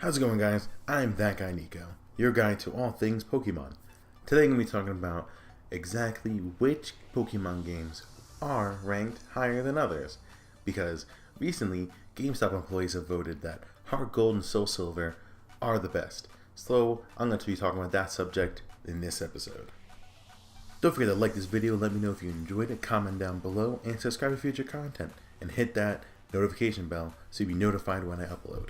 How's it going, guys? I'm that guy Nico, your guide to all things Pokemon. Today I'm going to be talking about exactly which Pokemon games are ranked higher than others. Because recently, GameStop employees have voted that Heart Gold and Soul Silver are the best. So I'm going to be talking about that subject in this episode. Don't forget to like this video, let me know if you enjoyed it, comment down below, and subscribe for future content. And hit that notification bell so you'll be notified when I upload.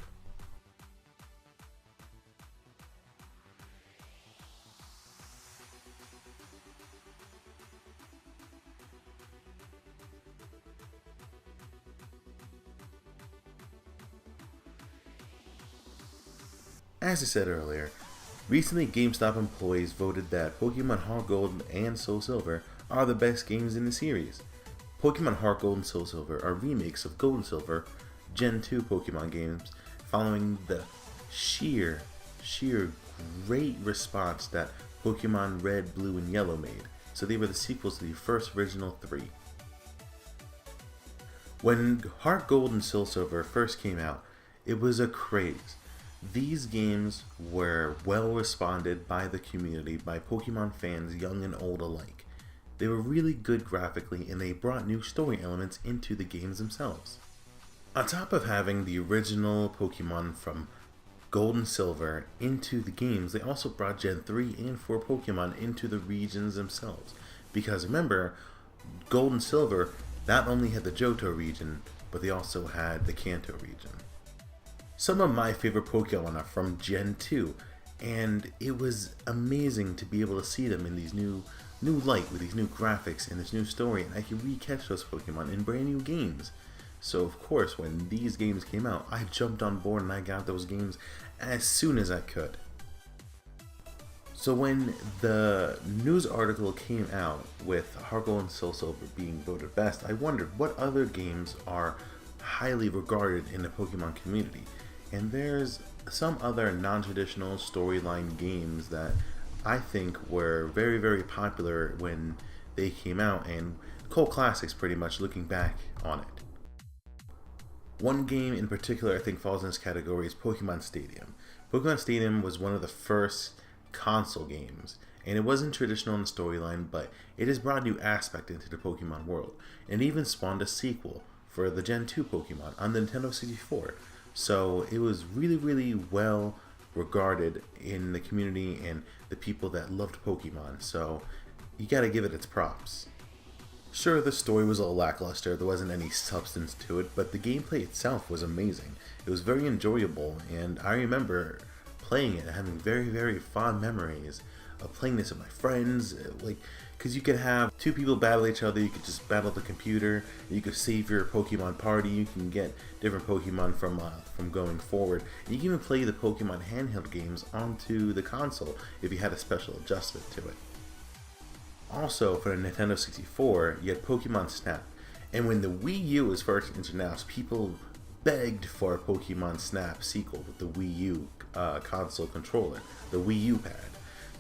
As I said earlier, recently GameStop employees voted that Pokemon Heart Gold and Soul Silver are the best games in the series. Pokemon Heart Gold and Soul Silver are remakes of Gold and Silver Gen 2 Pokemon games following the sheer great response that Pokemon Red, Blue, and Yellow made. So they were the sequels to the first original three. When Heart Gold and Soul Silver first came out, it was a craze. These games were well responded by the community, by Pokemon fans young and old alike. They were really good graphically and they brought new story elements into the games themselves. On top of having the original Pokemon from Gold and Silver into the games, they also brought Gen 3 and 4 Pokemon into the regions themselves. Because remember, Gold and Silver not only had the Johto region, but they also had the Kanto region. Some of my favorite Pokemon are from Gen 2, and it was amazing to be able to see them in these new light with these new graphics and this new story, and I can re-catch those Pokemon in brand new games. So of course, when these games came out, I jumped on board and I got those games as soon as I could. So when the news article came out with Heart Gold and Soul Silver being voted best, I wondered what other games are highly regarded in the Pokemon community. And there's some other non-traditional storyline games that I think were very popular when they came out, and cult classics pretty much looking back on it. One game in particular I think falls in this category is Pokemon Stadium. Pokemon Stadium was one of the first console games, and it wasn't traditional in the storyline, but it has brought a new aspect into the Pokemon world, and even spawned a sequel for the Gen 2 Pokemon on the Nintendo 64. So it was really well regarded in the community and the people that loved Pokemon, so you gotta give it its props. Sure, the story was a little lackluster, there wasn't any substance to it, but the gameplay itself was amazing. It was very enjoyable, and I remember playing it and having very fond memories of playing this with my friends, because you could have two people battle each other, you could just battle the computer, you could save your Pokemon party, you can get different Pokemon from going forward, and you can even play the Pokemon handheld games onto the console if you had a special adjustment to it. Also, for the Nintendo 64, you had Pokemon Snap, and when the Wii U was first introduced, people begged for a Pokemon Snap sequel with the Wii U console controller, the Wii U pad.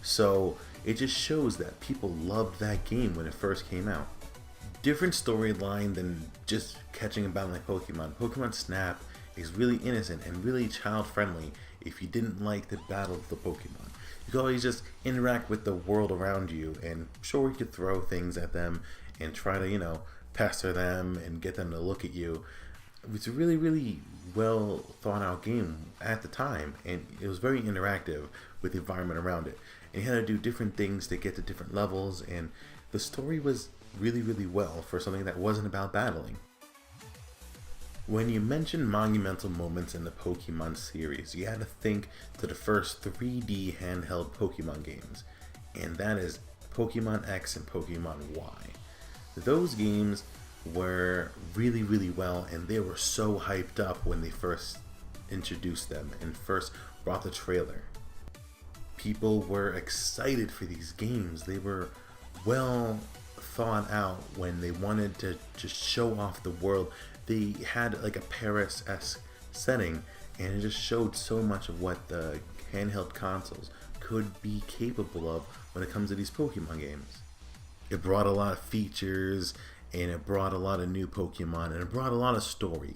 So it just shows that people loved that game when it first came out. Different storyline than just catching and battling Pokemon. Pokemon Snap is really innocent and really child friendly if you didn't like the battle of the Pokemon. You could always just interact with the world around you, and sure, you could throw things at them and try to, pester them and get them to look at you. It was a really well thought out game at the time, and it was very interactive with the environment around it. And you had to do different things to get to different levels, and the story was really well for something that wasn't about battling. When you mention monumental moments in the Pokemon series, you had to think to the first 3D handheld Pokemon games, and that is Pokemon X and Pokemon Y. Those games were really well, and they were so hyped up when they first introduced them and first brought the trailer. People were excited for these games. They were well thought out when they wanted to just show off the world. They had like a Paris-esque setting, and it just showed so much of what the handheld consoles could be capable of when it comes to these Pokemon games. It brought a lot of features, and it brought a lot of new Pokemon, and it brought a lot of story.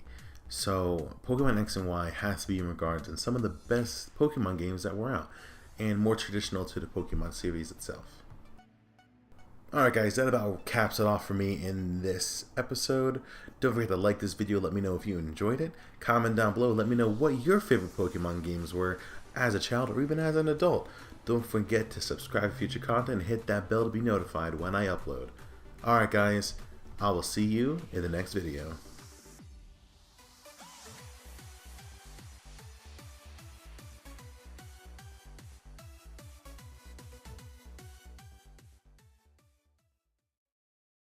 So Pokemon X and Y has to be in regards in some of the best Pokemon games that were out, and more traditional to the Pokemon series itself. Alright guys, that about caps it off for me in this episode. Don't forget to like this video, let me know if you enjoyed it. Comment down below, let me know what your favorite Pokemon games were as a child or even as an adult. Don't forget to subscribe for future content and hit that bell to be notified when I upload. Alright guys, I will see you in the next video.